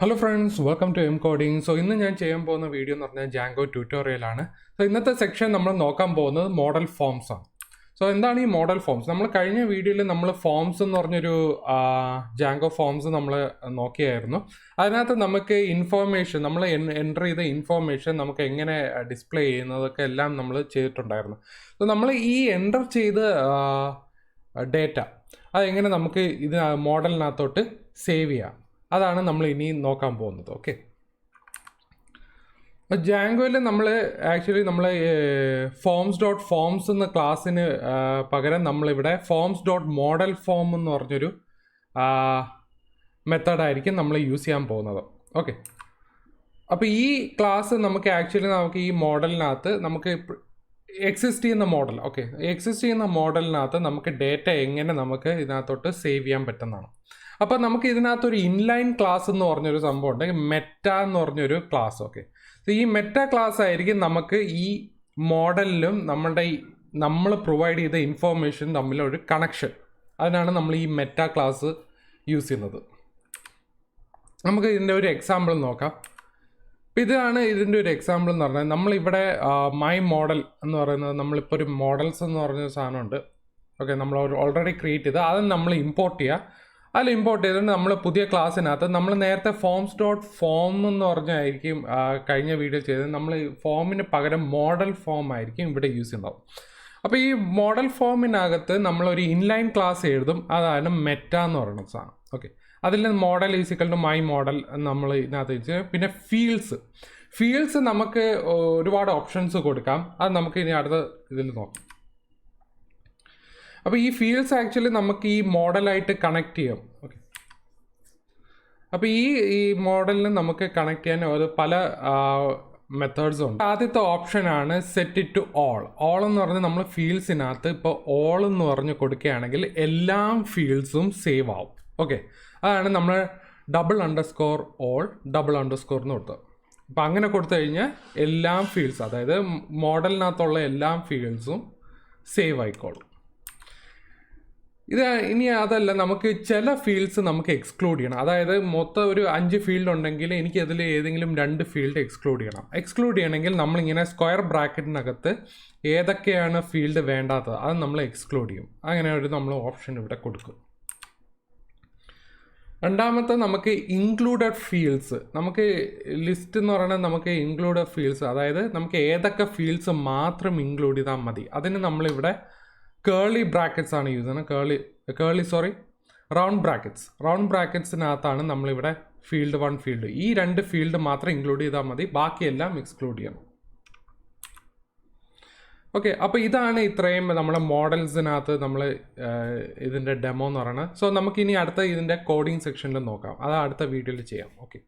Hello friends, welcome to M Coding. So ഇന്ന് ഞാൻ ചെയ്യാൻ പോകുന്ന വീഡിയോ എന്ന് പറഞ്ഞാൽ Django ട്യൂട്ടോറിയൽ ആണ്. സോ ഇന്നത്തെ സെക്ഷൻ നമ്മൾ നോക്കാൻ പോകുന്നത് മോഡൽ ഫോംസ് ആണ്. സോ എന്താണ് ഈ മോഡൽ ഫോംസ്? നമ്മൾ കഴിഞ്ഞ വീഡിയോയിൽ നമ്മൾ ഫോംസ് എന്ന് പറഞ്ഞൊരു Django ഫോംസ് നമ്മൾ നോക്കിയായിരുന്നു. അതിനകത്ത് നമുക്ക് ഇൻഫോർമേഷൻ നമ്മൾ എൻ്റർ ചെയ്ത ഇൻഫോർമേഷൻ നമുക്ക് എങ്ങനെ ഡിസ്പ്ലേ ചെയ്യുന്നതൊക്കെ എല്ലാം നമ്മൾ ചെയ്തിട്ടുണ്ടായിരുന്നു. സോ നമ്മൾ ഈ എൻ്റർ ചെയ്ത ഡേറ്റ അതെങ്ങനെ നമുക്ക് ഇത് മോഡലിനകത്തോട്ട് സേവ് ചെയ്യാം, അതാണ് നമ്മൾ ഇനി നോക്കാൻ പോകുന്നത്. ഓക്കെ, അപ്പോൾ ജാങ്കോയിൽ നമ്മൾ ആക്ച്വലി ഫോംസ് എന്ന ക്ലാസ്സിന് പകരം നമ്മളിവിടെ forms.modelForm എന്ന് പറഞ്ഞൊരു മെത്തേഡായിരിക്കും നമ്മൾ യൂസ് ചെയ്യാൻ പോകുന്നത്. ഓക്കെ, അപ്പോൾ ഈ ക്ലാസ് നമുക്ക് ഈ മോഡലിനകത്ത് നമുക്ക് എക്സിസ്റ്റ് ചെയ്യുന്ന മോഡൽ, ഓക്കെ, എക്സിസ്റ്റ് ചെയ്യുന്ന മോഡലിനകത്ത് നമുക്ക് ഡേറ്റ എങ്ങനെ നമുക്ക് ഇതിനകത്തോട്ട് സേവ് ചെയ്യാൻ പറ്റുന്നതാണ്. അപ്പോൾ നമുക്ക് ഇതിനകത്തൊരു ഇൻലൈൻ ക്ലാസ് എന്ന് പറഞ്ഞൊരു സംഭവം ഉണ്ട്, മെറ്റ എന്ന് പറഞ്ഞൊരു ക്ലാസ്. ഓക്കെ, ഈ മെറ്റ ക്ലാസ് ആയിരിക്കും നമുക്ക് ഈ മോഡലിലും നമ്മൾ പ്രൊവൈഡ് ചെയ്ത ഇൻഫോർമേഷൻ തമ്മിലൊരു കണക്ഷൻ. അതിനാണ് നമ്മൾ ഈ മെറ്റ ക്ലാസ് യൂസ് ചെയ്യുന്നത്. നമുക്ക് ഇതിൻ്റെ ഒരു എക്സാമ്പിൾ നോക്കാം. ഇതാണ് ഇതിൻ്റെ ഒരു എക്സാമ്പിൾ എന്ന് പറഞ്ഞാൽ നമ്മളിവിടെ മൈ മോഡൽ എന്ന് പറയുന്നത്, നമ്മളിപ്പോൾ ഒരു മോഡൽസ് എന്ന് പറഞ്ഞൊരു സാധനമുണ്ട്. ഓക്കെ, നമ്മൾ ഓൾറെഡി ക്രിയേറ്റ് ചെയ്ത് അത് നമ്മൾ ഇമ്പോർട്ട് ചെയ്യുക. അതിൽ ഇമ്പോർട്ട് ചെയ്തിട്ട് നമ്മൾ പുതിയ ക്ലാസ്സിനകത്ത് നമ്മൾ നേരത്തെ forms.form എന്ന് പറഞ്ഞായിരിക്കും കഴിഞ്ഞ വീഡിയോ ചെയ്തത്. നമ്മൾ ഫോമിന് പകരം മോഡൽ ഫോം ആയിരിക്കും ഇവിടെ യൂസ് ചെയ്യുന്നത്. അപ്പോൾ ഈ മോഡൽ ഫോമിനകത്ത് നമ്മളൊരു ഇൻലൈൻ ക്ലാസ് എഴുതും, അതാണ് മെറ്റ എന്ന് പറയുന്ന സാധനം. ഓക്കെ, അതിൽ model is equal to my model നമ്മൾ ഇതിനകത്ത് വെച്ച്, പിന്നെ ഫീൽഡ്സ് നമുക്ക് ഒരുപാട് ഓപ്ഷൻസ് കൊടുക്കാം. അത് നമുക്ക് ഇനി അടുത്ത ഇതിൽ നോക്കാം. അപ്പോൾ ഈ ഫീൽഡ്സ് ആക്ച്വലി നമുക്ക് ഈ മോഡലായിട്ട് കണക്ട് ചെയ്യാം. ഓക്കെ, അപ്പോൾ ഈ മോഡലിന് നമുക്ക് കണക്ട് ചെയ്യാൻ പല മെത്തേഡ്സ് ഉണ്ട്. ആദ്യത്തെ ഓപ്ഷനാണ് സെറ്റ് ഇറ്റ് ടു ഓൾ എന്ന് പറഞ്ഞാൽ നമ്മൾ ഫീൽഡ്സിനകത്ത് ഇപ്പോൾ ഓൾ എന്ന് പറഞ്ഞ് കൊടുക്കുകയാണെങ്കിൽ എല്ലാ ഫീൽഡ്സും സേവ് ആവും. ഓക്കെ, അതാണ് നമ്മൾ $_all $_ എന്ന് കൊടുത്തത്. അപ്പോൾ അങ്ങനെ കൊടുത്തു കഴിഞ്ഞാൽ എല്ലാ ഫീൽഡ്സ്, അതായത് മോഡലിനകത്തുള്ള എല്ലാ ഫീൽഡ്സും സേവ് ആയിക്കോളും. ഇനി അതല്ല, നമുക്ക് ചില ഫീൽഡ്സ് നമുക്ക് എക്സ്ക്ലൂഡ് ചെയ്യണം. അതായത് മൊത്തം ഒരു 5 ഫീൽഡ് ഉണ്ടെങ്കിൽ എനിക്ക് അതിൽ ഏതെങ്കിലും 2 ഫീൽഡ് എക്സ്ക്ലൂഡ് ചെയ്യണം. എക്സ്ക്ലൂഡ് ചെയ്യണമെങ്കിൽ നമ്മളിങ്ങനെ സ്ക്വയർ ബ്രാക്കറ്റിനകത്ത് ഏതൊക്കെയാണ് ഫീൽഡ് വേണ്ടാത്തത് അത് നമ്മൾ എക്സ്ക്ലൂഡ് ചെയ്യും. അങ്ങനെ ഒരു നമ്മൾ ഓപ്ഷൻ ഇവിടെ കൊടുക്കും. രണ്ടാമത്തെ നമുക്ക് ഇൻക്ലൂഡഡ് ഫീൽഡ്സ്, നമുക്ക് ലിസ്റ്റ് എന്ന് പറയുന്നത് നമുക്ക് ഇൻക്ലൂഡഡ് ഫീൽഡ്സ്, അതായത് നമുക്ക് ഏതൊക്കെ ഫീൽഡ്സ് മാത്രം ഇൻക്ലൂഡ് ചെയ്താൽ മതി. അതിന് നമ്മളിവിടെ കേർലി ബ്രാക്കറ്റ്സ് ആണ് യൂസ് ചെയ്യുന്നത്. റൗണ്ട് ബ്രാക്കറ്റ്സിനകത്താണ് നമ്മളിവിടെ ഫീൽഡ് 1 ഫീൽഡ്, ഈ 2 ഫീൽഡ് മാത്രം ഇൻക്ലൂഡ് ചെയ്താൽ മതി, ബാക്കിയെല്ലാം എക്സ്ക്ലൂഡ് ചെയ്യണം. ഓക്കെ, അപ്പോൾ ഇതാണ് ഇത്രയും നമ്മുടെ മോഡൽസിനകത്ത് നമ്മൾ ഇതിൻ്റെ ഡെമോ എന്ന് പറയുന്നത്. സോ നമുക്കിനി അടുത്ത ഇതിൻ്റെ കോഡിങ് സെക്ഷനിൽ നോക്കാം, അത് അടുത്ത വീഡിയോയിൽ ചെയ്യാം. ഓക്കെ.